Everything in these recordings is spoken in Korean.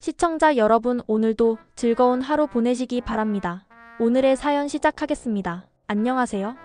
시청자 여러분, 오늘도 즐거운 하루 보내시기 바랍니다. 오늘의 사연 시작하겠습니다. 안녕하세요.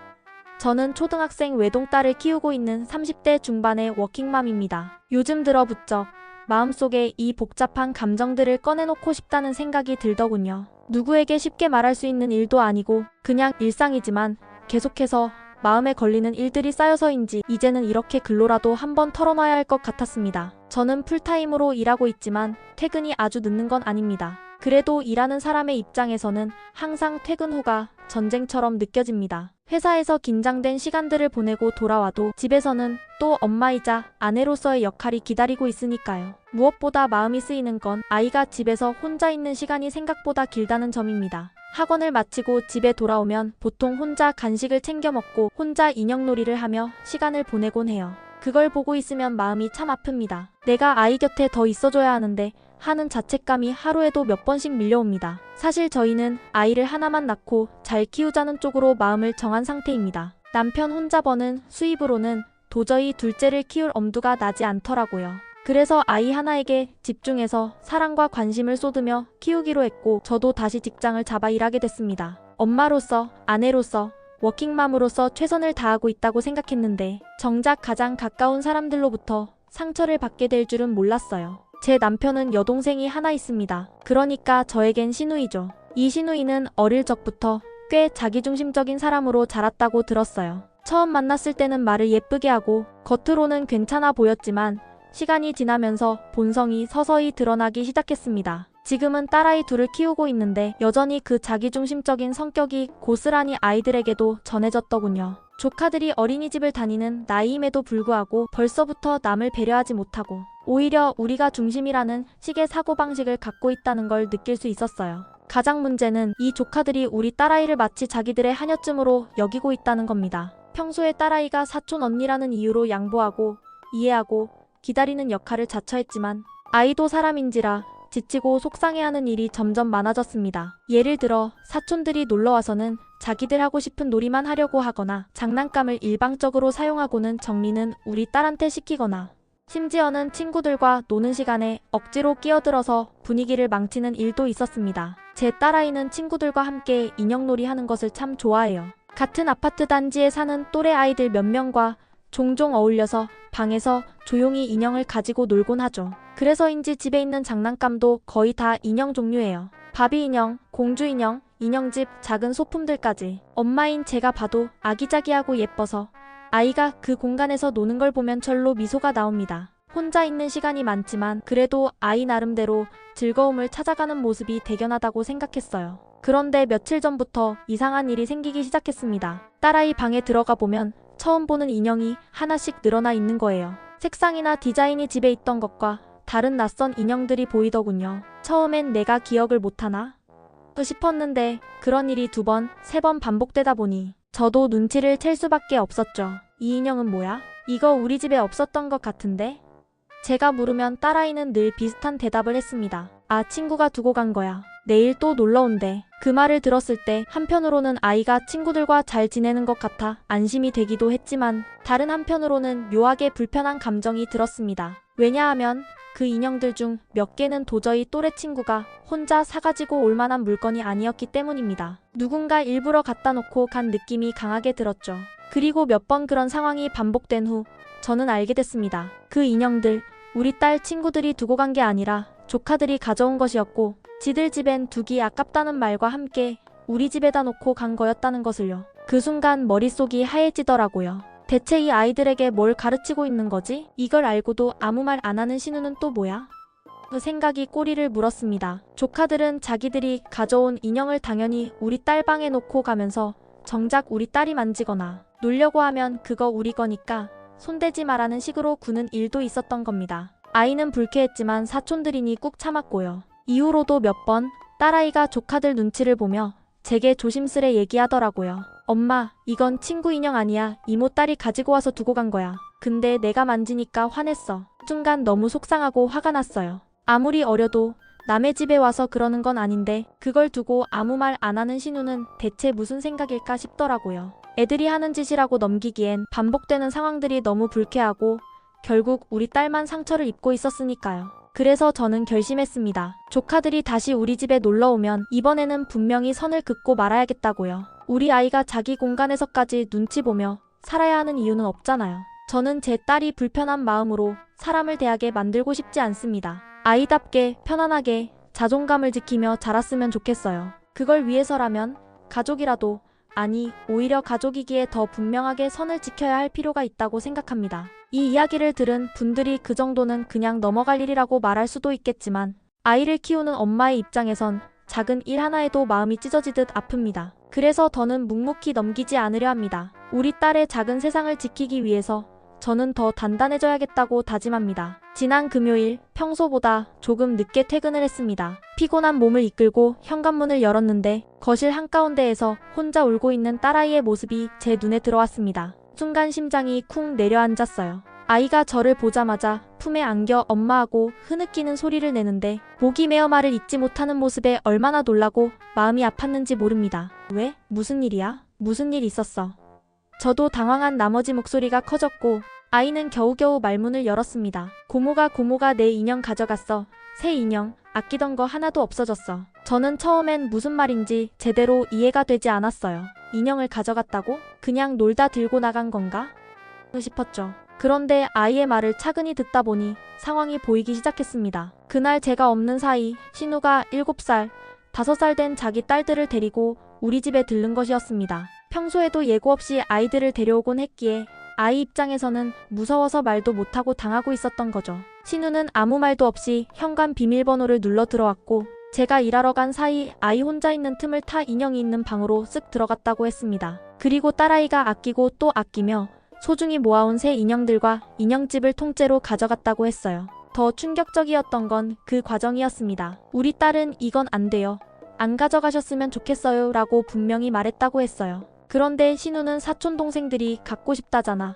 저는 초등학생 외동딸을 키우고 있는 30대 중반의 워킹맘입니다. 요즘 들어 부쩍 마음속에 이 복잡한 감정들을 꺼내놓고 싶다는 생각이 들더군요. 누구에게 쉽게 말할 수 있는 일도 아니고 그냥 일상이지만 계속해서 마음에 걸리는 일들이 쌓여서인지 이제는 이렇게 글로라도 한번 털어놔야 할 것 같았습니다. 저는 풀타임으로 일하고 있지만 퇴근이 아주 늦는 건 아닙니다. 그래도 일하는 사람의 입장에서는 항상 퇴근 후가 전쟁처럼 느껴집니다. 회사에서 긴장된 시간들을 보내고 돌아와도 집에서는 또 엄마이자 아내로서의 역할이 기다리고 있으니까요. 무엇보다 마음이 쓰이는 건 아이가 집에서 혼자 있는 시간이 생각보다 길다는 점입니다. 학원을 마치고 집에 돌아오면 보통 혼자 간식을 챙겨 먹고 혼자 인형놀이를 하며 시간을 보내곤 해요. 그걸 보고 있으면 마음이 참 아픕니다. 내가 아이 곁에 더 있어줘야 하는데 하는 자책감이 하루에도 몇 번씩 밀려옵니다. 사실 저희는 아이를 하나만 낳고 잘 키우자는 쪽으로 마음을 정한 상태입니다. 남편 혼자 버는 수입으로는 도저히 둘째를 키울 엄두가 나지 않더라고요. 그래서 아이 하나에게 집중해서 사랑과 관심을 쏟으며 키우기로 했고 저도 다시 직장을 잡아 일하게 됐습니다. 엄마로서, 아내로서, 워킹맘으로서 최선을 다하고 있다고 생각했는데 정작 가장 가까운 사람들로부터 상처를 받게 될 줄은 몰랐어요. 제 남편은 여동생이 하나 있습니다. 그러니까 저에겐 시누이죠. 이 시누이는 어릴 적부터 꽤 자기중심적인 사람으로 자랐다고 들었어요. 처음 만났을 때는 말을 예쁘게 하고 겉으로는 괜찮아 보였지만 시간이 지나면서 본성이 서서히 드러나기 시작했습니다. 지금은 딸아이 둘을 키우고 있는데 여전히 그 자기중심적인 성격이 고스란히 아이들에게도 전해졌더군요. 조카들이 어린이집을 다니는 나이임에도 불구하고 벌써부터 남을 배려하지 못하고 오히려 우리가 중심이라는 식의 사고방식을 갖고 있다는 걸 느낄 수 있었어요. 가장 문제는 이 조카들이 우리 딸아이를 마치 자기들의 하녀쯤으로 여기고 있다는 겁니다. 평소에 딸아이가 사촌 언니라는 이유로 양보하고 이해하고 기다리는 역할을 자처했지만 아이도 사람인지라 지치고 속상해하는 일이 점점 많아졌습니다. 예를 들어 사촌들이 놀러와서는 자기들 하고 싶은 놀이만 하려고 하거나 장난감을 일방적으로 사용하고는 정리는 우리 딸한테 시키거나 심지어는 친구들과 노는 시간에 억지로 끼어들어서 분위기를 망치는 일도 있었습니다. 제 딸아이는 친구들과 함께 인형놀이 하는 것을 참 좋아해요. 같은 아파트 단지에 사는 또래 아이들 몇 명과 종종 어울려서 방에서 조용히 인형을 가지고 놀곤 하죠. 그래서인지 집에 있는 장난감도 거의 다 인형 종류예요. 바비 인형, 공주 인형, 인형집, 작은 소품들까지. 엄마인 제가 봐도 아기자기하고 예뻐서 아이가 그 공간에서 노는 걸 보면 절로 미소가 나옵니다. 혼자 있는 시간이 많지만 그래도 아이 나름대로 즐거움을 찾아가는 모습이 대견하다고 생각했어요. 그런데 며칠 전부터 이상한 일이 생기기 시작했습니다. 딸아이 방에 들어가 보면 처음 보는 인형이 하나씩 늘어나 있는 거예요. 색상이나 디자인이 집에 있던 것과 다른 낯선 인형들이 보이더군요. 처음엔 내가 기억을 못하나? 싶었는데 그런 일이 2번, 3번 반복되다 보니 저도 눈치를 챌 수밖에 없었죠. 이 인형은 뭐야? 이거 우리 집에 없었던 것 같은데? 제가 물으면 딸아이는 늘 비슷한 대답을 했습니다. 아, 친구가 두고 간 거야. 내일 또 놀러 온대. 그 말을 들었을 때 한편으로는 아이가 친구들과 잘 지내는 것 같아 안심이 되기도 했지만 다른 한편으로는 묘하게 불편한 감정이 들었습니다. 왜냐하면 그 인형들 중 몇 개는 도저히 또래 친구가 혼자 사가지고 올 만한 물건이 아니었기 때문입니다. 누군가 일부러 갖다 놓고 간 느낌이 강하게 들었죠. 그리고 몇 번 그런 상황이 반복된 후 저는 알게 됐습니다. 그 인형들 우리 딸 친구들이 두고 간 게 아니라 조카들이 가져온 것이었고 지들 집엔 두기 아깝다는 말과 함께 우리 집에다 놓고 간 거였다는 것을요. 그 순간 머릿속이 하얘지더라고요. 대체 이 아이들에게 뭘 가르치고 있는 거지? 이걸 알고도 아무 말 안 하는 신우는 또 뭐야? 그 생각이 꼬리를 물었습니다. 조카들은 자기들이 가져온 인형을 당연히 우리 딸 방에 놓고 가면서 정작 우리 딸이 만지거나 놀려고 하면 그거 우리 거니까 손대지 마라는 식으로 구는 일도 있었던 겁니다. 아이는 불쾌했지만 사촌들이니 꾹 참았고요. 이후로도 몇 번 딸아이가 조카들 눈치를 보며 제게 조심스레 얘기하더라고요. 엄마, 이건 친구 인형 아니야. 이모 딸이 가지고 와서 두고 간 거야. 근데 내가 만지니까 화냈어. 순간 너무 속상하고 화가 났어요. 아무리 어려도 남의 집에 와서 그러는 건 아닌데 그걸 두고 아무 말 안 하는 신우는 대체 무슨 생각일까 싶더라고요. 애들이 하는 짓이라고 넘기기엔 반복되는 상황들이 너무 불쾌하고 결국 우리 딸만 상처를 입고 있었으니까요. 그래서 저는 결심했습니다. 조카들이 다시 우리 집에 놀러 오면 이번에는 분명히 선을 긋고 말아야겠다고요. 우리 아이가 자기 공간에서까지 눈치 보며 살아야 하는 이유는 없잖아요. 저는 제 딸이 불편한 마음으로 사람을 대하게 만들고 싶지 않습니다. 아이답게 편안하게 자존감을 지키며 자랐으면 좋겠어요. 그걸 위해서라면 가족이라도, 아니 오히려 가족이기에 더 분명하게 선을 지켜야 할 필요가 있다고 생각합니다. 이 이야기를 들은 분들이 그 정도는 그냥 넘어갈 일이라고 말할 수도 있겠지만 아이를 키우는 엄마의 입장에선 작은 일 하나에도 마음이 찢어지듯 아픕니다. 그래서 더는 묵묵히 넘기지 않으려 합니다. 우리 딸의 작은 세상을 지키기 위해서 저는 더 단단해져야겠다고 다짐합니다. 지난 금요일 평소보다 조금 늦게 퇴근을 했습니다. 피곤한 몸을 이끌고 현관문을 열었는데 거실 한가운데에서 혼자 울고 있는 딸아이의 모습이 제 눈에 들어왔습니다. 순간 심장이 쿵 내려앉았어요. 아이가 저를 보자마자 품에 안겨 엄마하고 흐느끼는 소리를 내는데 목이 메어 말을 잇지 못하는 모습에 얼마나 놀라고 마음이 아팠는지 모릅니다. 왜? 무슨 일이야? 무슨 일 있었어? 저도 당황한 나머지 목소리가 커졌고 아이는 겨우겨우 말문을 열었습니다. 고모가 내 인형 가져갔어. 새 인형, 아끼던 거 하나도 없어졌어. 저는 처음엔 무슨 말인지 제대로 이해가 되지 않았어요. 인형을 가져갔다고? 그냥 놀다 들고 나간 건가? 싶었죠. 그런데 아이의 말을 차근히 듣다 보니 상황이 보이기 시작했습니다. 그날 제가 없는 사이 신우가 7살, 5살 된 자기 딸들을 데리고 우리 집에 들른 것이었습니다. 평소에도 예고 없이 아이들을 데려오곤 했기에 아이 입장에서는 무서워서 말도 못하고 당하고 있었던 거죠. 신우는 아무 말도 없이 현관 비밀번호를 눌러 들어왔고 제가 일하러 간 사이 아이 혼자 있는 틈을 타 인형이 있는 방으로 쓱 들어갔다고 했습니다. 그리고 딸아이가 아끼고 또 아끼며 소중히 모아온 새 인형들과 인형집을 통째로 가져갔다고 했어요. 더 충격적이었던 건 그 과정이었습니다. 우리 딸은 이건 안 돼요. 안 가져가셨으면 좋겠어요 라고 분명히 말했다고 했어요. 그런데 신우는 사촌 동생들이 갖고 싶다잖아.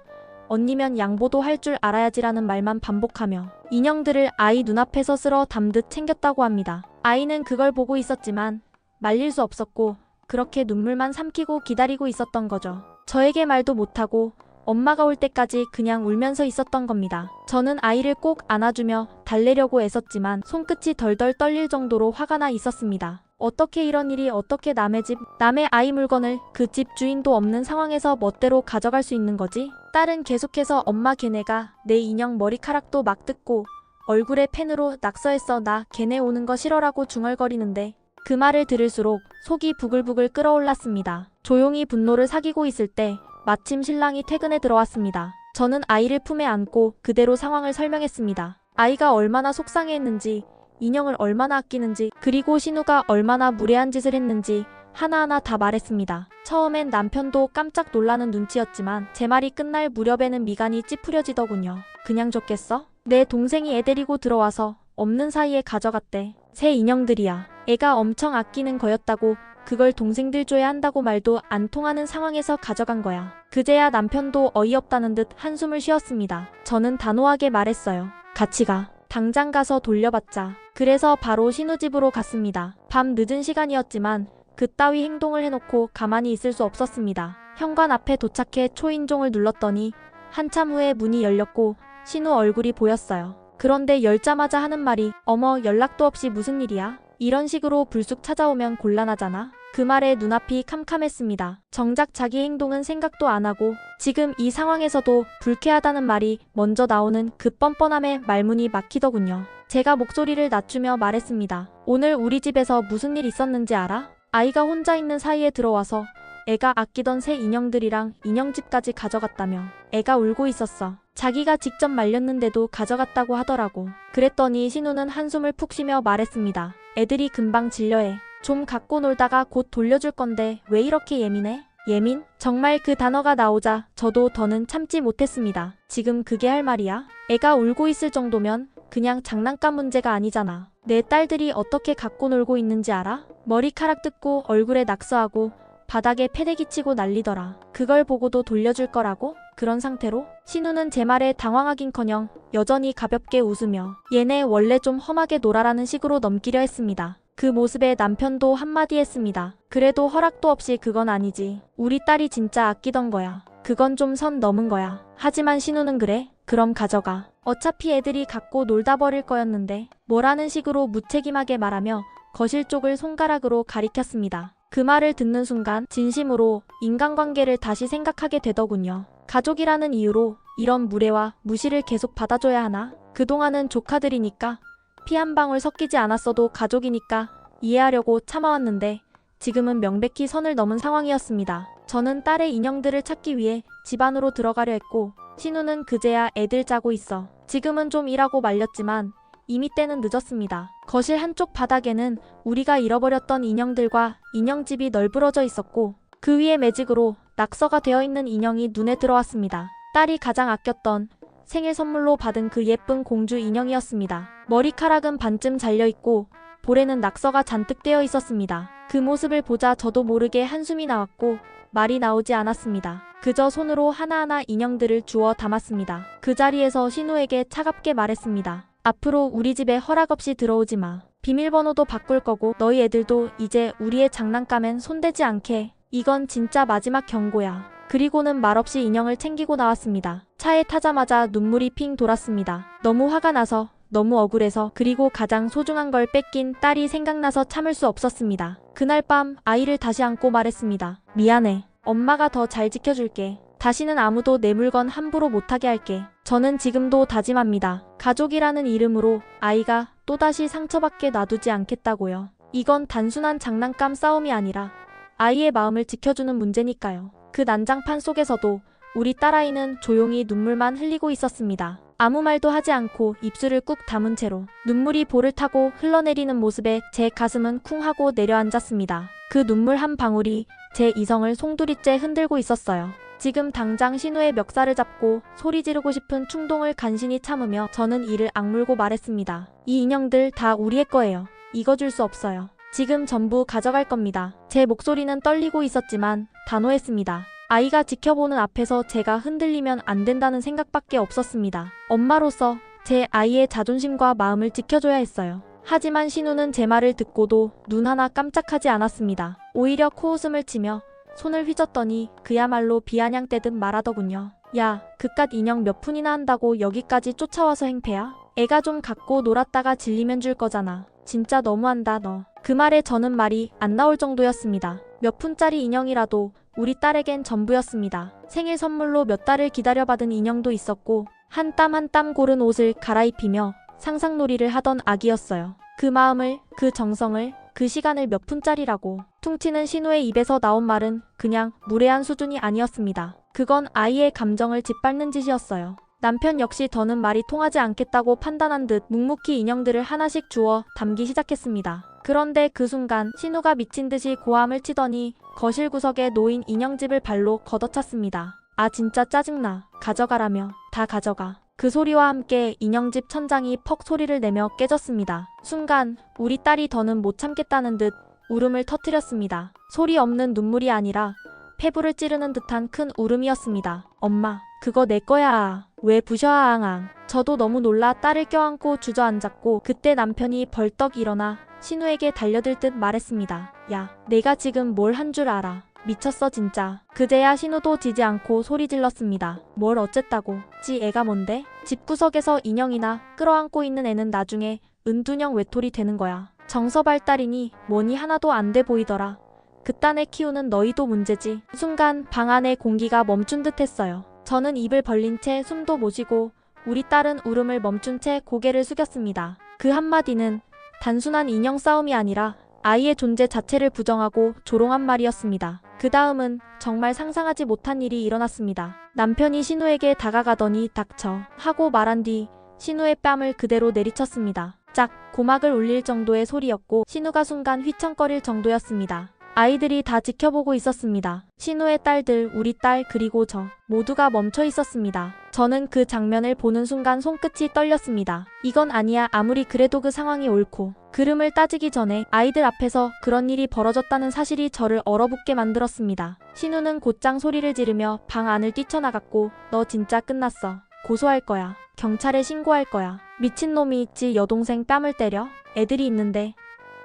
언니면 양보도 할 줄 알아야지라는 말만 반복하며 인형들을 아이 눈앞에서 쓸어 담듯 챙겼다고 합니다. 아이는 그걸 보고 있었지만 말릴 수 없었고 그렇게 눈물만 삼키고 기다리고 있었던 거죠. 저에게 말도 못하고 엄마가 올 때까지 그냥 울면서 있었던 겁니다. 저는 아이를 꼭 안아주며 달래려고 애썼지만 손끝이 덜덜 떨릴 정도로 화가 나 있었습니다. 어떻게 이런 일이 어떻게 남의 집, 남의 아이 물건을 그 집 주인도 없는 상황에서 멋대로 가져갈 수 있는 거지? 딸은 계속해서 엄마 걔네가 내 인형 머리카락도 막 뜯고 얼굴에 펜으로 낙서했어. 나 걔네 오는 거 싫어라고 중얼거리는데 그 말을 들을수록 속이 부글부글 끓어올랐습니다. 조용히 분노를 사귀고 있을 때 마침 신랑이 퇴근에 들어왔습니다. 저는 아이를 품에 안고 그대로 상황을 설명했습니다. 아이가 얼마나 속상해했는지, 인형을 얼마나 아끼는지, 그리고 신우가 얼마나 무례한 짓을 했는지 하나하나 다 말했습니다. 처음엔 남편도 깜짝 놀라는 눈치였지만 제 말이 끝날 무렵에는 미간이 찌푸려지더군요. 그냥 줬겠어? 내 동생이 애 데리고 들어와서 없는 사이에 가져갔대. 새 인형들이야. 애가 엄청 아끼는 거였다고 그걸 동생들 줘야 한다고 말도 안 통하는 상황에서 가져간 거야. 그제야 남편도 어이없다는 듯 한숨을 쉬었습니다. 저는 단호하게 말했어요. 같이 가. 당장 가서 돌려받자. 그래서 바로 신우 집으로 갔습니다. 밤 늦은 시간이었지만 그따위 행동을 해놓고 가만히 있을 수 없었습니다. 현관 앞에 도착해 초인종을 눌렀더니 한참 후에 문이 열렸고 신우 얼굴이 보였어요. 그런데 열자마자 하는 말이 어머 연락도 없이 무슨 일이야? 이런 식으로 불쑥 찾아오면 곤란하잖아. 그 말에 눈앞이 캄캄했습니다. 정작 자기 행동은 생각도 안 하고 지금 이 상황에서도 불쾌하다는 말이 먼저 나오는 그 뻔뻔함에 말문이 막히더군요. 제가 목소리를 낮추며 말했습니다. 오늘 우리 집에서 무슨 일 있었는지 알아? 아이가 혼자 있는 사이에 들어와서 애가 아끼던 새 인형들이랑 인형집까지 가져갔다며. 애가 울고 있었어. 자기가 직접 말렸는데도 가져갔다고 하더라고. 그랬더니 신우는 한숨을 푹 쉬며 말했습니다. 애들이 금방 질려해. 좀 갖고 놀다가 곧 돌려줄 건데 왜 이렇게 예민해? 예민? 정말 그 단어가 나오자 저도 더는 참지 못했습니다. 지금 그게 할 말이야? 애가 울고 있을 정도면 그냥 장난감 문제가 아니잖아. 내 딸들이 어떻게 갖고 놀고 있는지 알아? 머리카락 뜯고 얼굴에 낙서하고 바닥에 패대기 치고 난리더라. 그걸 보고도 돌려줄 거라고? 그런 상태로? 신우는 제 말에 당황하긴커녕 여전히 가볍게 웃으며 얘네 원래 좀 험하게 놀아라는 식으로 넘기려 했습니다. 그 모습에 남편도 한마디 했습니다. 그래도 허락도 없이 그건 아니지. 우리 딸이 진짜 아끼던 거야. 그건 좀 선 넘은 거야. 하지만 신우는 그래? 그럼 가져가. 어차피 애들이 갖고 놀다 버릴 거였는데 뭐라는 식으로 무책임하게 말하며 거실 쪽을 손가락으로 가리켰습니다. 그 말을 듣는 순간 진심으로 인간관계를 다시 생각하게 되더군요. 가족이라는 이유로 이런 무례와 무시를 계속 받아줘야 하나? 그동안은 조카들이니까 피 한 방울 섞이지 않았어도 가족이니까 이해하려고 참아왔는데 지금은 명백히 선을 넘은 상황이었습니다. 저는 딸의 인형들을 찾기 위해 집 안으로 들어가려 했고 신우는 그제야 애들 자고 있어 지금은 좀 일하고 말렸지만 이미 때는 늦었습니다. 거실 한쪽 바닥에는 우리가 잃어버렸던 인형들과 인형집이 널브러져 있었고 그 위에 매직으로 낙서가 되어 있는 인형이 눈에 들어왔습니다. 딸이 가장 아꼈던 생일 선물로 받은 그 예쁜 공주 인형이었습니다. 머리카락은 반쯤 잘려있고 볼에는 낙서가 잔뜩 되어 있었습니다. 그 모습을 보자 저도 모르게 한숨이 나왔고 말이 나오지 않았습니다. 그저 손으로 하나하나 인형들을 주워 담았습니다. 그 자리에서 신우에게 차갑게 말했습니다. 앞으로 우리 집에 허락 없이 들어오지 마. 비밀번호도 바꿀 거고 너희 애들도 이제 우리의 장난감엔 손대지 않게. 이건 진짜 마지막 경고야. 그리고는 말없이 인형을 챙기고 나왔습니다. 차에 타자마자 눈물이 핑 돌았습니다. 너무 화가 나서, 너무 억울해서, 그리고 가장 소중한 걸 뺏긴 딸이 생각나서 참을 수 없었습니다. 그날 밤 아이를 다시 안고 말했습니다. 미안해. 엄마가 더 잘 지켜줄게. 다시는 아무도 내 물건 함부로 못하게 할게. 저는 지금도 다짐합니다. 가족이라는 이름으로 아이가 또다시 상처받게 놔두지 않겠다고요. 이건 단순한 장난감 싸움이 아니라 아이의 마음을 지켜주는 문제니까요. 그 난장판 속에서도 우리 딸아이는 조용히 눈물만 흘리고 있었습니다. 아무 말도 하지 않고 입술을 꾹 다문 채로 눈물이 볼을 타고 흘러내리는 모습에 제 가슴은 쿵 하고 내려앉았습니다. 그 눈물 한 방울이 제 이성을 송두리째 흔들고 있었어요. 지금 당장 신우의 멱살을 잡고 소리 지르고 싶은 충동을 간신히 참으며 저는 이를 악물고 말했습니다. 이 인형들 다 우리의 거예요. 읽어줄 수 없어요. 지금 전부 가져갈 겁니다. 제 목소리는 떨리고 있었지만 단호했습니다. 아이가 지켜보는 앞에서 제가 흔들리면 안 된다는 생각밖에 없었습니다. 엄마로서 제 아이의 자존심과 마음을 지켜줘야 했어요. 하지만 신우는 제 말을 듣고도 눈 하나 깜짝하지 않았습니다. 오히려 코웃음을 치며 손을 휘젓더니 그야말로 비아냥 떼듯 말하더군요. 야, 그깟 인형 몇 푼이나 한다고 여기까지 쫓아와서 행패야? 애가 좀 갖고 놀았다가 질리면 줄 거잖아. 진짜 너무한다 너. 그 말에 저는 말이 안 나올 정도였습니다. 몇 푼짜리 인형이라도 우리 딸에겐 전부였습니다. 생일 선물로 몇 달을 기다려받은 인형도 있었고 한 땀 한 땀 고른 옷을 갈아입히며 상상놀이를 하던 아기였어요. 그 마음을, 그 정성을, 그 시간을 몇 푼짜리라고. 퉁치는 신우의 입에서 나온 말은 그냥 무례한 수준이 아니었습니다. 그건 아이의 감정을 짓밟는 짓이었어요. 남편 역시 더는 말이 통하지 않겠다고 판단한 듯 묵묵히 인형들을 하나씩 주워 담기 시작했습니다. 그런데 그 순간 신우가 미친 듯이 고함을 치더니 거실 구석에 놓인 인형집을 발로 걷어찼습니다. 아 진짜 짜증나. 가져가라며. 다 가져가. 그 소리와 함께 인형집 천장이 퍽 소리를 내며 깨졌습니다. 순간 우리 딸이 더는 못 참겠다는 듯 울음을 터뜨렸습니다. 소리 없는 눈물이 아니라 폐부를 찌르는 듯한 큰 울음이었습니다. 엄마, 그거 내 거야. 왜 부셔 앙앙. 저도 너무 놀라 딸을 껴안고 주저앉았고 그때 남편이 벌떡 일어나 신우에게 달려들 듯 말했습니다. 야, 내가 지금 뭘 한 줄 알아. 미쳤어 진짜. 그제야 신우도 지지 않고 소리 질렀습니다. 뭘 어쨌다고. 지 애가 뭔데? 집구석에서 인형이나 끌어안고 있는 애는 나중에 은둔형 외톨이 되는 거야. 정서발달이니 뭐니 하나도 안 돼 보이더라. 그딴 애 키우는 너희도 문제지. 순간 방 안의 공기가 멈춘 듯 했어요. 저는 입을 벌린 채 숨도 못 쉬고 우리 딸은 울음을 멈춘 채 고개를 숙였습니다. 그 한마디는 단순한 인형 싸움이 아니라 아이의 존재 자체를 부정하고 조롱한 말이었습니다. 그 다음은 정말 상상하지 못한 일이 일어났습니다. 남편이 신우에게 다가가더니 닥쳐 하고 말한 뒤 신우의 뺨을 그대로 내리쳤습니다. 짝 고막을 울릴 정도의 소리였고 신우가 순간 휘청거릴 정도였습니다. 아이들이 다 지켜보고 있었습니다. 신우의 딸들, 우리 딸, 그리고 저 모두가 멈춰 있었습니다. 저는 그 장면을 보는 순간 손끝이 떨렸습니다. 이건 아니야. 아무리 그래도 그 상황이 옳고 그름을 따지기 전에 아이들 앞에서 그런 일이 벌어졌다는 사실이 저를 얼어붙게 만들었습니다. 신우는 곧장 소리를 지르며 방 안을 뛰쳐나갔고 너 진짜 끝났어. 고소할 거야. 경찰에 신고할 거야. 미친놈이 지 여동생 뺨을 때려? 애들이 있는데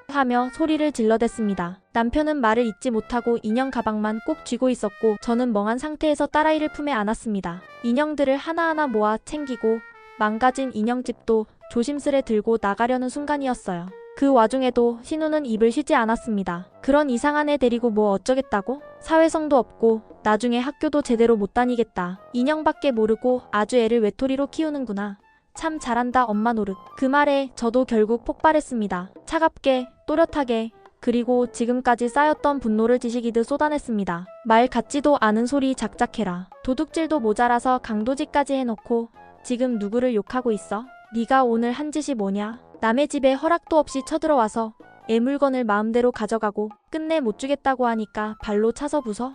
하며 소리를 질러댔습니다. 남편은 말을 잇지 못하고 인형 가방만 꼭 쥐고 있었고 저는 멍한 상태에서 딸아이를 품에 안았습니다. 인형들을 하나하나 모아 챙기고 망가진 인형집도 조심스레 들고 나가려는 순간이었어요. 그 와중에도 신우는 입을 쉬지 않았습니다. 그런 이상한 애 데리고 뭐 어쩌겠다고? 사회성도 없고 나중에 학교도 제대로 못 다니겠다. 인형밖에 모르고 아주 애를 외톨이로 키우는구나. 참 잘한다 엄마 노릇. 그 말에 저도 결국 폭발했습니다. 차갑게, 또렷하게, 그리고 지금까지 쌓였던 분노를 지식이듯 쏟아냈습니다. 말 같지도 않은 소리 작작해라. 도둑질도 모자라서 강도질까지 해놓고 지금 누구를 욕하고 있어? 네가 오늘 한 짓이 뭐냐? 남의 집에 허락도 없이 쳐들어와서 애 물건을 마음대로 가져가고 끝내 못 주겠다고 하니까 발로 차서 부숴?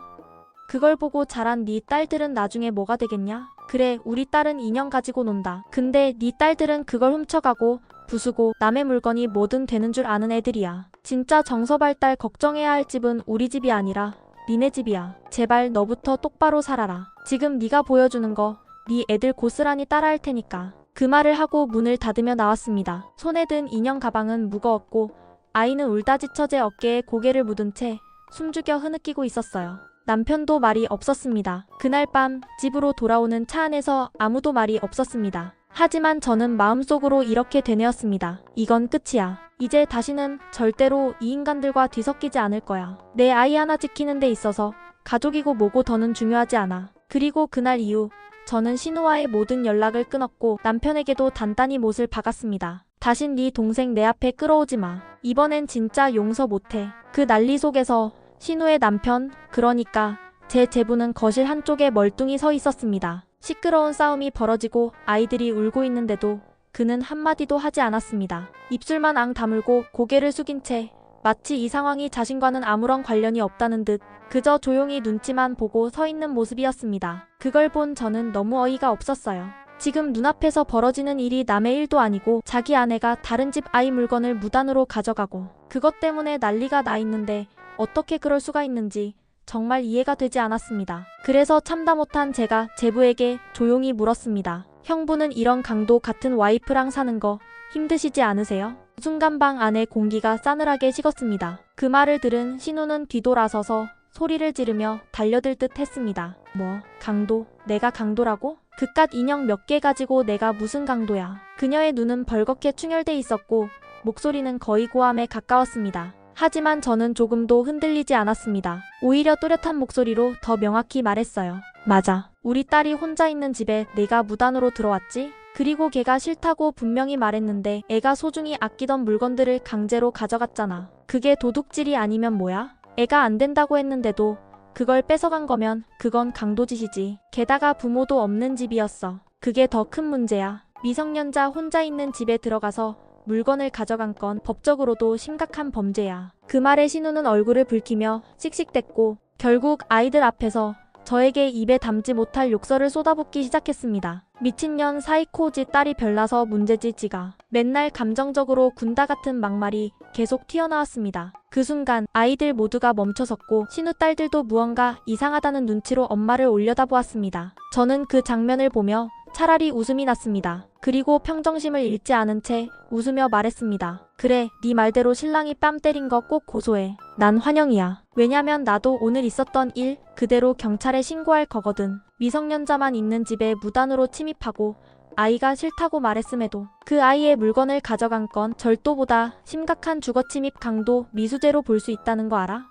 그걸 보고 자란 네 딸들은 나중에 뭐가 되겠냐? 그래, 우리 딸은 인형 가지고 논다. 근데 네 딸들은 그걸 훔쳐가고 부수고 남의 물건이 뭐든 되는 줄 아는 애들이야. 진짜 정서발달 걱정해야 할 집은 우리 집이 아니라 니네 집이야. 제발 너부터 똑바로 살아라. 지금 네가 보여주는 거 네 애들 고스란히 따라할 테니까. 그 말을 하고 문을 닫으며 나왔습니다. 손에 든 인형 가방은 무거웠고 아이는 울다 지쳐 제 어깨에 고개를 묻은 채 숨죽여 흐느끼고 있었어요. 남편도 말이 없었습니다. 그날 밤 집으로 돌아오는 차 안에서 아무도 말이 없었습니다. 하지만 저는 마음속으로 이렇게 되뇌었습니다. 이건 끝이야. 이제 다시는 절대로 이 인간들과 뒤섞이지 않을 거야. 내 아이 하나 지키는 데 있어서 가족이고 뭐고 더는 중요하지 않아. 그리고 그날 이후 저는 신우와의 모든 연락을 끊었고 남편에게도 단단히 못을 박았습니다. 다신 네 동생 내 앞에 끌어오지 마. 이번엔 진짜 용서 못해. 그 난리 속에서 신우의 남편, 그러니까 제 제부는 거실 한쪽에 멀뚱히 서 있었습니다. 시끄러운 싸움이 벌어지고 아이들이 울고 있는데도 그는 한마디도 하지 않았습니다. 입술만 앙 다물고 고개를 숙인 채 마치 이 상황이 자신과는 아무런 관련이 없다는 듯 그저 조용히 눈치만 보고 서 있는 모습이었습니다. 그걸 본 저는 너무 어이가 없었어요. 지금 눈앞에서 벌어지는 일이 남의 일도 아니고 자기 아내가 다른 집 아이 물건을 무단으로 가져가고 그것 때문에 난리가 나 있는데 어떻게 그럴 수가 있는지 정말 이해가 되지 않았습니다. 그래서 참다 못한 제가 제부에게 조용히 물었습니다. 형부는 이런 강도 같은 와이프랑 사는 거 힘드시지 않으세요? 순간 방 안에 공기가 싸늘하게 식었습니다. 그 말을 들은 신우는 뒤돌아서서 소리를 지르며 달려들 듯 했습니다. 뭐? 강도? 내가 강도라고? 그깟 인형 몇 개 가지고 내가 무슨 강도야. 그녀의 눈은 벌겋게 충혈돼 있었고 목소리는 거의 고함에 가까웠습니다. 하지만 저는 조금도 흔들리지 않았습니다. 오히려 또렷한 목소리로 더 명확히 말했어요. 맞아. 우리 딸이 혼자 있는 집에 내가 무단으로 들어왔지? 그리고 걔가 싫다고 분명히 말했는데 애가 소중히 아끼던 물건들을 강제로 가져갔잖아. 그게 도둑질이 아니면 뭐야? 애가 안 된다고 했는데도 그걸 뺏어간 거면 그건 강도짓이지. 게다가 부모도 없는 집이었어. 그게 더 큰 문제야. 미성년자 혼자 있는 집에 들어가서 물건을 가져간 건 법적으로도 심각한 범죄야. 그 말에 신우는 얼굴을 붉히며 씩씩댔고 결국 아이들 앞에서 저에게 입에 담지 못할 욕설을 쏟아붓기 시작했습니다. 미친년 사이코지 딸이 별나서 문제지 지가. 맨날 감정적으로 군다 같은 막말이 계속 튀어나왔습니다. 그 순간 아이들 모두가 멈춰섰고 신우 딸들도 무언가 이상하다는 눈치로 엄마를 올려다보았습니다. 저는 그 장면을 보며 차라리 웃음이 났습니다. 그리고 평정심을 잃지 않은 채 웃으며 말했습니다. 그래, 네 말대로 신랑이 뺨 때린 거 꼭 고소해. 난 환영이야. 왜냐면 나도 오늘 있었던 일 그대로 경찰에 신고할 거거든. 미성년자만 있는 집에 무단으로 침입하고 아이가 싫다고 말했음에도 그 아이의 물건을 가져간 건 절도보다 심각한 주거침입 강도 미수죄로 볼 수 있다는 거 알아?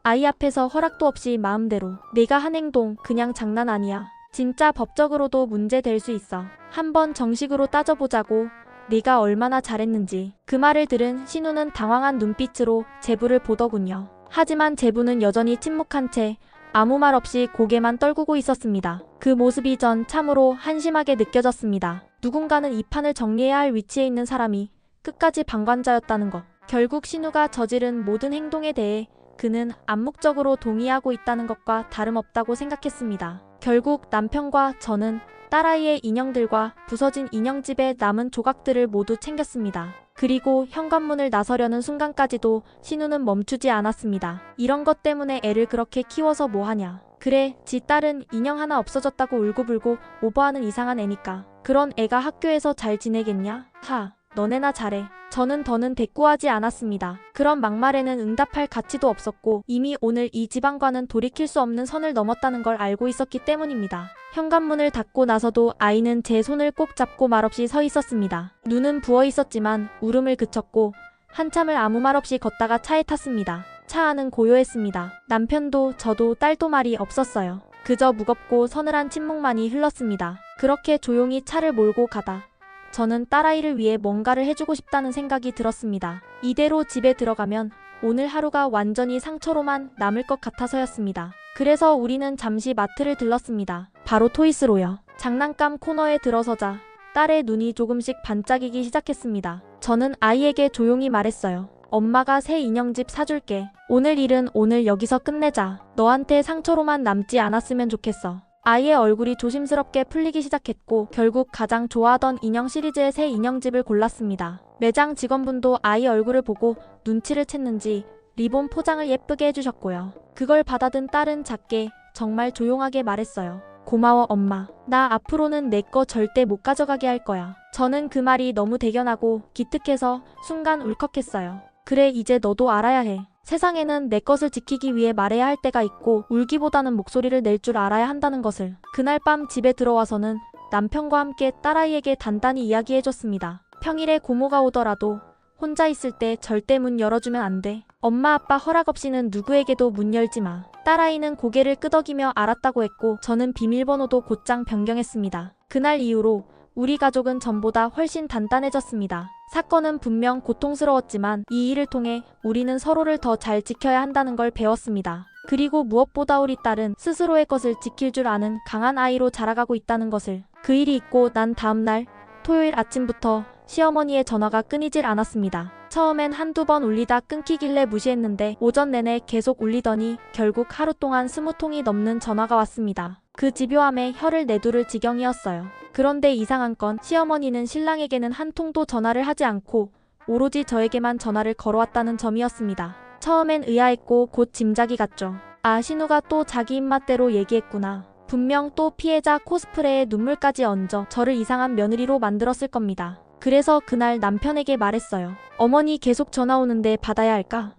아이 앞에서 허락도 없이 마음대로. 내가 한 행동 그냥 장난 아니야. 진짜 법적으로도 문제될 수 있어. 한번 정식으로 따져보자고. 네가 얼마나 잘했는지. 그 말을 들은 신우는 당황한 눈빛으로 제부를 보더군요. 하지만 제부는 여전히 침묵한 채 아무 말 없이 고개만 떨구고 있었습니다. 그 모습이 전 참으로 한심하게 느껴졌습니다. 누군가는 이 판을 정리해야 할 위치에 있는 사람이 끝까지 방관자였다는 것. 결국 신우가 저지른 모든 행동에 대해 그는 암묵적으로 동의하고 있다는 것과 다름없다고 생각했습니다. 결국 남편과 저는 딸아이의 인형들과 부서진 인형집의 남은 조각들을 모두 챙겼습니다. 그리고 현관문을 나서려는 순간까지도 신우는 멈추지 않았습니다. 이런 것 때문에 애를 그렇게 키워서 뭐하냐. 그래, 지 딸은 인형 하나 없어졌다고 울고불고 오버하는 이상한 애니까. 그런 애가 학교에서 잘 지내겠냐? 하. 너네나 잘해. 저는 더는 대꾸하지 않았습니다. 그런 막말에는 응답할 가치도 없었고 이미 오늘 이 집안과는 돌이킬 수 없는 선을 넘었다는 걸 알고 있었기 때문입니다. 현관문을 닫고 나서도 아이는 제 손을 꼭 잡고 말없이 서 있었습니다. 눈은 부어 있었지만 울음을 그쳤고 한참을 아무 말 없이 걷다가 차에 탔습니다. 차 안은 고요했습니다. 남편도 저도 딸도 말이 없었어요. 그저 무겁고 서늘한 침묵만이 흘렀습니다. 그렇게 조용히 차를 몰고 가다 저는 딸아이를 위해 뭔가를 해주고 싶다는 생각이 들었습니다. 이대로 집에 들어가면 오늘 하루가 완전히 상처로만 남을 것 같아서였습니다. 그래서 우리는 잠시 마트를 들렀습니다. 바로 토이스로요. 장난감 코너에 들어서자 딸의 눈이 조금씩 반짝이기 시작했습니다. 저는 아이에게 조용히 말했어요. 엄마가 새 인형집 사줄게. 오늘 일은 오늘 여기서 끝내자. 너한테 상처로만 남지 않았으면 좋겠어. 아이의 얼굴이 조심스럽게 풀리기 시작했고 결국 가장 좋아하던 인형 시리즈의 새 인형집을 골랐습니다. 매장 직원분도 아이 얼굴을 보고 눈치를 챘는지 리본 포장을 예쁘게 해주셨고요. 그걸 받아든 딸은 작게 정말 조용하게 말했어요. 고마워 엄마. 나 앞으로는 내 거 절대 못 가져가게 할 거야. 저는 그 말이 너무 대견하고 기특해서 순간 울컥했어요. 그래 이제 너도 알아야 해. 세상에는 내 것을 지키기 위해 말해야 할 때가 있고 울기보다는 목소리를 낼 줄 알아야 한다는 것을. 그날 밤 집에 들어와서는 남편과 함께 딸아이에게 단단히 이야기해줬습니다. 평일에 고모가 오더라도 혼자 있을 때 절대 문 열어주면 안 돼. 엄마 아빠 허락 없이는 누구에게도 문 열지 마. 딸아이는 고개를 끄덕이며 알았다고 했고 저는 비밀번호도 곧장 변경했습니다. 그날 이후로 우리 가족은 전보다 훨씬 단단해졌습니다. 사건은 분명 고통스러웠지만 이 일을 통해 우리는 서로를 더 잘 지켜야 한다는 걸 배웠습니다. 그리고 무엇보다 우리 딸은 스스로의 것을 지킬 줄 아는 강한 아이로 자라가고 있다는 것을. 그 일이 있고 난 다음 날 토요일 아침부터 시어머니의 전화가 끊이질 않았습니다. 처음엔 한두 번 울리다 끊기길래 무시했는데 오전 내내 계속 울리더니 결국 하루 동안 20통이 넘는 전화가 왔습니다. 그 집요함에 혀를 내두를 지경이었어요. 그런데 이상한 건 시어머니는 신랑에게는 한 통도 전화를 하지 않고 오로지 저에게만 전화를 걸어왔다는 점이었습니다. 처음엔 의아했고 곧 짐작이 갔죠. 아, 신우가 또 자기 입맛대로 얘기했구나. 분명 또 피해자 코스프레에 눈물까지 얹어 저를 이상한 며느리로 만들었을 겁니다. 그래서 그날 남편에게 말했어요. 어머니 계속 전화 오는데 받아야 할까?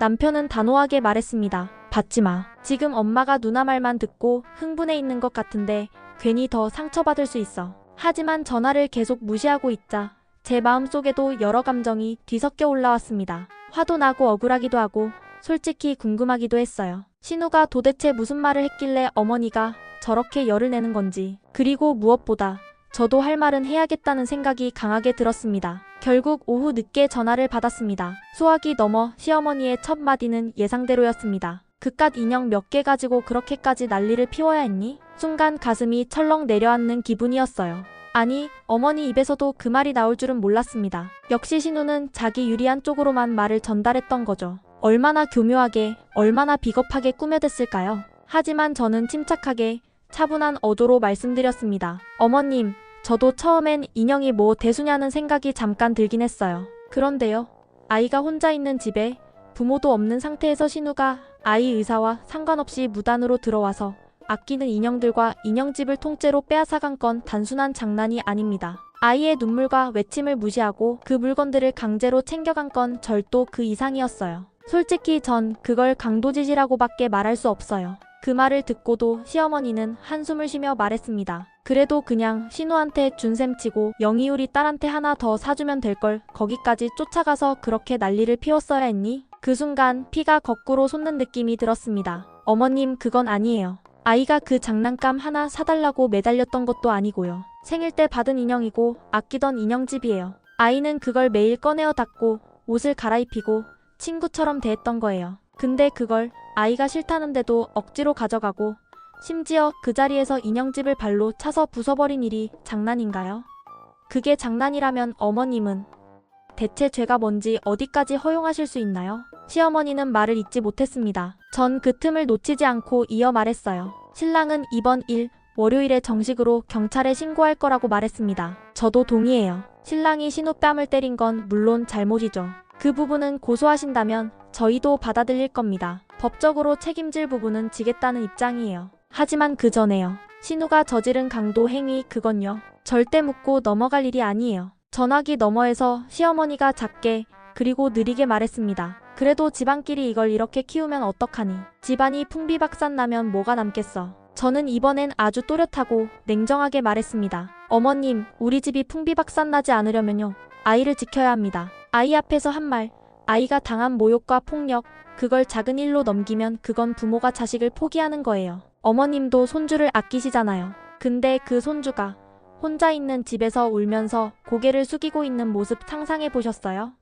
남편은 단호하게 말했습니다. 받지 마. 지금 엄마가 누나 말만 듣고 흥분해 있는 것 같은데 괜히 더 상처받을 수 있어. 하지만 전화를 계속 무시하고 있자 제 마음속에도 여러 감정이 뒤섞여 올라왔습니다. 화도 나고 억울하기도 하고 솔직히 궁금하기도 했어요. 신우가 도대체 무슨 말을 했길래 어머니가 저렇게 열을 내는 건지. 그리고 무엇보다 저도 할 말은 해야겠다는 생각이 강하게 들었습니다. 결국 오후 늦게 전화를 받았습니다. 수학이 넘어 시어머니의 첫 마디는 예상대로였습니다. 그깟 인형 몇 개 가지고 그렇게까지 난리를 피워야 했니? 순간 가슴이 철렁 내려앉는 기분이었어요. 아니, 어머니 입에서도 그 말이 나올 줄은 몰랐습니다. 역시 신우는 자기 유리한 쪽으로만 말을 전달했던 거죠. 얼마나 교묘하게, 얼마나 비겁하게 꾸며댔을까요? 하지만 저는 침착하게, 차분한 어조로 말씀드렸습니다. 어머님, 저도 처음엔 인형이 뭐 대수냐는 생각이 잠깐 들긴 했어요. 그런데요, 아이가 혼자 있는 집에 부모도 없는 상태에서 신우가 아이 의사와 상관없이 무단으로 들어와서 아끼는 인형들과 인형집을 통째로 빼앗아간 건 단순한 장난이 아닙니다. 아이의 눈물과 외침을 무시하고 그 물건들을 강제로 챙겨간 건 절도 그 이상이었어요. 솔직히 전 그걸 강도짓이라고밖에 말할 수 없어요. 그 말을 듣고도 시어머니는 한숨을 쉬며 말했습니다. 그래도 그냥 신우한테 준 셈 치고 영희우리 딸한테 하나 더 사주면 될걸 거기까지 쫓아가서 그렇게 난리를 피웠어야 했니? 그 순간 피가 거꾸로 솟는 느낌이 들었습니다. 어머님, 그건 아니에요. 아이가 그 장난감 하나 사달라고 매달렸던 것도 아니고요. 생일 때 받은 인형이고 아끼던 인형집이에요. 아이는 그걸 매일 꺼내어 닦고 옷을 갈아입히고 친구처럼 대했던 거예요. 근데 그걸 아이가 싫다는데도 억지로 가져가고 심지어 그 자리에서 인형집을 발로 차서 부숴버린 일이 장난인가요? 그게 장난이라면 어머님은 대체 죄가 뭔지 어디까지 허용하실 수 있나요? 시어머니는 말을 잇지 못했습니다. 전 그 틈을 놓치지 않고 이어 말했어요. 신랑은 이번 일 월요일에 정식으로 경찰에 신고할 거라고 말했습니다. 저도 동의해요. 신랑이 신우 뺨을 때린 건 물론 잘못이죠. 그 부분은 고소하신다면 저희도 받아들일 겁니다. 법적으로 책임질 부분은 지겠다는 입장이에요. 하지만 그 전에요. 신우가 저지른 강도 행위 그건요. 절대 묻고 넘어갈 일이 아니에요. 전화기 너머에서 시어머니가 작게 그리고 느리게 말했습니다. 그래도 집안끼리 이걸 이렇게 키우면 어떡하니? 집안이 풍비박산 나면 뭐가 남겠어? 저는 이번엔 아주 또렷하고 냉정하게 말했습니다. 어머님, 우리 집이 풍비박산 나지 않으려면요. 아이를 지켜야 합니다. 아이 앞에서 한 말, 아이가 당한 모욕과 폭력, 그걸 작은 일로 넘기면 그건 부모가 자식을 포기하는 거예요. 어머님도 손주를 아끼시잖아요. 근데 그 손주가 혼자 있는 집에서 울면서 고개를 숙이고 있는 모습 상상해 보셨어요?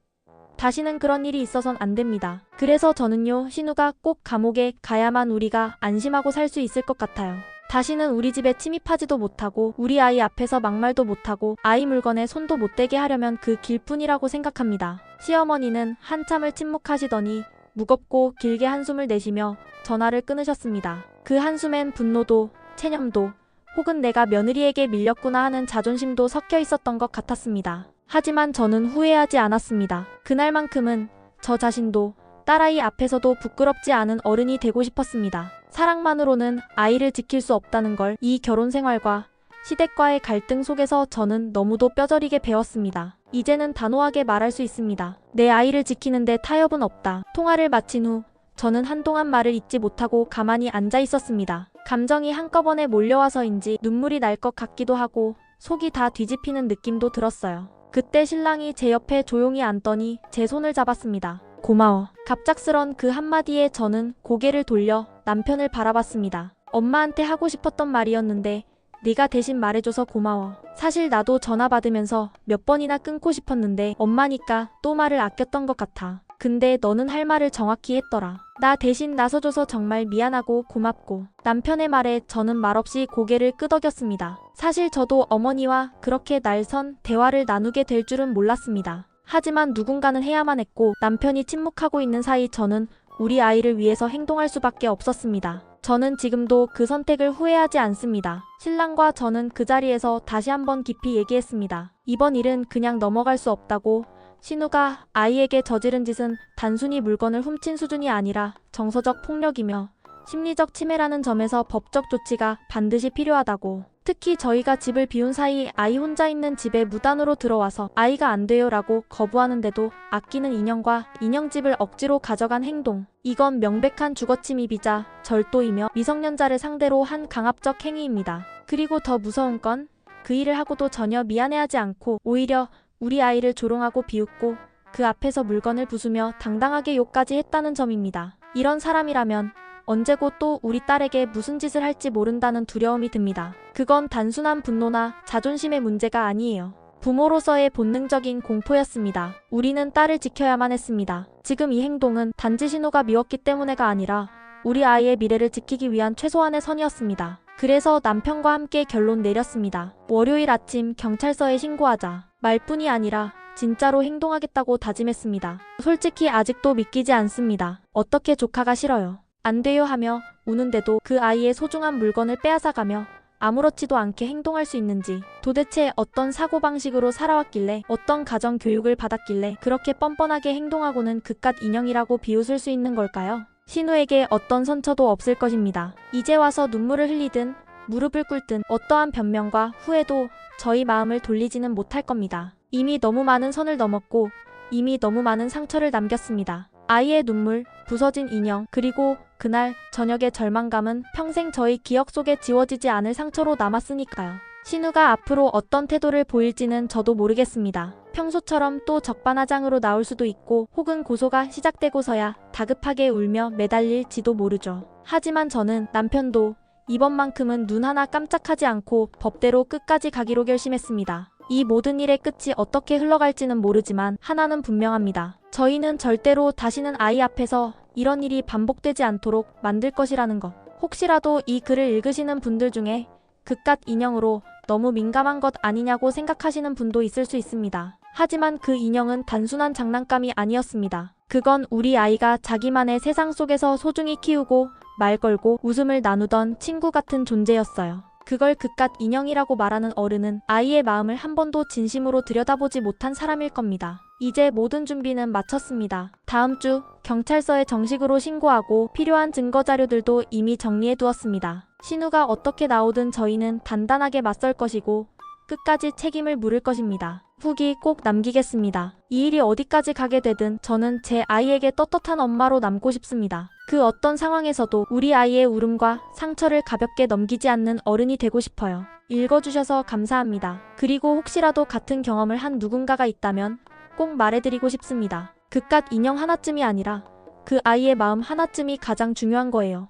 다시는 그런 일이 있어선 안 됩니다. 그래서 저는요, 신우가 꼭 감옥에 가야만 우리가 안심하고 살 수 있을 것 같아요. 다시는 우리 집에 침입하지도 못하고 우리 아이 앞에서 막말도 못하고 아이 물건에 손도 못 대게 하려면 그 길뿐이라고 생각합니다. 시어머니는 한참을 침묵하시더니 무겁고 길게 한숨을 내쉬며 전화를 끊으셨습니다. 그 한숨엔 분노도, 체념도, 혹은 내가 며느리에게 밀렸구나 하는 자존심도 섞여 있었던 것 같았습니다. 하지만 저는 후회하지 않았습니다. 그날만큼은 저 자신도 딸아이 앞에서도 부끄럽지 않은 어른이 되고 싶었습니다. 사랑만으로는 아이를 지킬 수 없다는 걸 이 결혼 생활과 시댁과의 갈등 속에서 저는 너무도 뼈저리게 배웠습니다. 이제는 단호하게 말할 수 있습니다. 내 아이를 지키는데 타협은 없다. 통화를 마친 후 저는 한동안 말을 잇지 못하고 가만히 앉아 있었습니다. 감정이 한꺼번에 몰려와서인지 눈물이 날 것 같기도 하고 속이 다 뒤집히는 느낌도 들었어요. 그때 신랑이 제 옆에 조용히 앉더니 제 손을 잡았습니다. 고마워. 갑작스런 그 한마디에 저는 고개를 돌려 남편을 바라봤습니다. 엄마한테 하고 싶었던 말이었는데 네가 대신 말해줘서 고마워. 사실 나도 전화 받으면서 몇 번이나 끊고 싶었는데 엄마니까 또 말을 아꼈던 것 같아. 근데 너는 할 말을 정확히 했더라. 나 대신 나서줘서 정말 미안하고 고맙고. 남편의 말에 저는 말없이 고개를 끄덕였습니다. 사실 저도 어머니와 그렇게 날선 대화를 나누게 될 줄은 몰랐습니다. 하지만 누군가는 해야만 했고 남편이 침묵하고 있는 사이 저는 우리 아이를 위해서 행동할 수밖에 없었습니다. 저는 지금도 그 선택을 후회하지 않습니다. 신랑과 저는 그 자리에서 다시 한번 깊이 얘기했습니다. 이번 일은 그냥 넘어갈 수 없다고. 신우가 아이에게 저지른 짓은 단순히 물건을 훔친 수준이 아니라 정서적 폭력이며 심리적 침해라는 점에서 법적 조치가 반드시 필요하다고. 특히 저희가 집을 비운 사이 아이 혼자 있는 집에 무단으로 들어와서 아이가 안 돼요 라고 거부하는데도 아끼는 인형과 인형집을 억지로 가져간 행동. 이건 명백한 주거침입이자 절도이며 미성년자를 상대로 한 강압적 행위입니다. 그리고 더 무서운 건 그 일을 하고도 전혀 미안해하지 않고 오히려 우리 아이를 조롱하고 비웃고 그 앞에서 물건을 부수며 당당하게 욕까지 했다는 점입니다. 이런 사람이라면 언제고 또 우리 딸에게 무슨 짓을 할지 모른다는 두려움이 듭니다. 그건 단순한 분노나 자존심의 문제가 아니에요. 부모로서의 본능적인 공포였습니다. 우리는 딸을 지켜야만 했습니다. 지금 이 행동은 단지 신우가 미웠기 때문에가 아니라 우리 아이의 미래를 지키기 위한 최소한의 선이었습니다. 그래서 남편과 함께 결론 내렸습니다. 월요일 아침 경찰서에 신고하자. 말뿐이 아니라 진짜로 행동하겠다고 다짐했습니다. 솔직히 아직도 믿기지 않습니다. 어떻게 조카가 싫어요. 안 돼요 하며 우는데도 그 아이의 소중한 물건을 빼앗아가며 아무렇지도 않게 행동할 수 있는지, 도대체 어떤 사고방식으로 살아왔길래, 어떤 가정 교육을 받았길래 그렇게 뻔뻔하게 행동하고는 그깟 인형이라고 비웃을 수 있는 걸까요? 신우에게 어떤 선처도 없을 것입니다. 이제 와서 눈물을 흘리든 무릎을 꿇든 어떠한 변명과 후회도 저희 마음을 돌리지는 못할 겁니다. 이미 너무 많은 선을 넘었고 이미 너무 많은 상처를 남겼습니다. 아이의 눈물, 부서진 인형, 그리고 그날 저녁의 절망감은 평생 저희 기억 속에 지워지지 않을 상처로 남았으니까요. 신우가 앞으로 어떤 태도를 보일지는 저도 모르겠습니다. 평소처럼 또 적반하장으로 나올 수도 있고 혹은 고소가 시작되고서야 다급하게 울며 매달릴지도 모르죠. 하지만 저는 남편도 이번만큼은 눈 하나 깜짝하지 않고 법대로 끝까지 가기로 결심했습니다. 이 모든 일의 끝이 어떻게 흘러갈지는 모르지만 하나는 분명합니다. 저희는 절대로 다시는 아이 앞에서 이런 일이 반복되지 않도록 만들 것이라는 것. 혹시라도 이 글을 읽으시는 분들 중에 그깟 인형으로 너무 민감한 것 아니냐고 생각하시는 분도 있을 수 있습니다. 하지만 그 인형은 단순한 장난감이 아니었습니다. 그건 우리 아이가 자기만의 세상 속에서 소중히 키우고 말 걸고 웃음을 나누던 친구 같은 존재였어요. 그걸 그깟 인형이라고 말하는 어른은 아이의 마음을 한 번도 진심으로 들여다보지 못한 사람일 겁니다. 이제 모든 준비는 마쳤습니다. 다음 주 경찰서에 정식으로 신고하고 필요한 증거 자료들도 이미 정리해 두었습니다. 신우가 어떻게 나오든 저희는 단단하게 맞설 것이고 끝까지 책임을 물을 것입니다. 후기 꼭 남기겠습니다. 이 일이 어디까지 가게 되든 저는 제 아이에게 떳떳한 엄마로 남고 싶습니다. 그 어떤 상황에서도 우리 아이의 울음과 상처를 가볍게 넘기지 않는 어른이 되고 싶어요. 읽어주셔서 감사합니다. 그리고 혹시라도 같은 경험을 한 누군가가 있다면 꼭 말해드리고 싶습니다. 그깟 인형 하나쯤이 아니라 그 아이의 마음 하나쯤이 가장 중요한 거예요.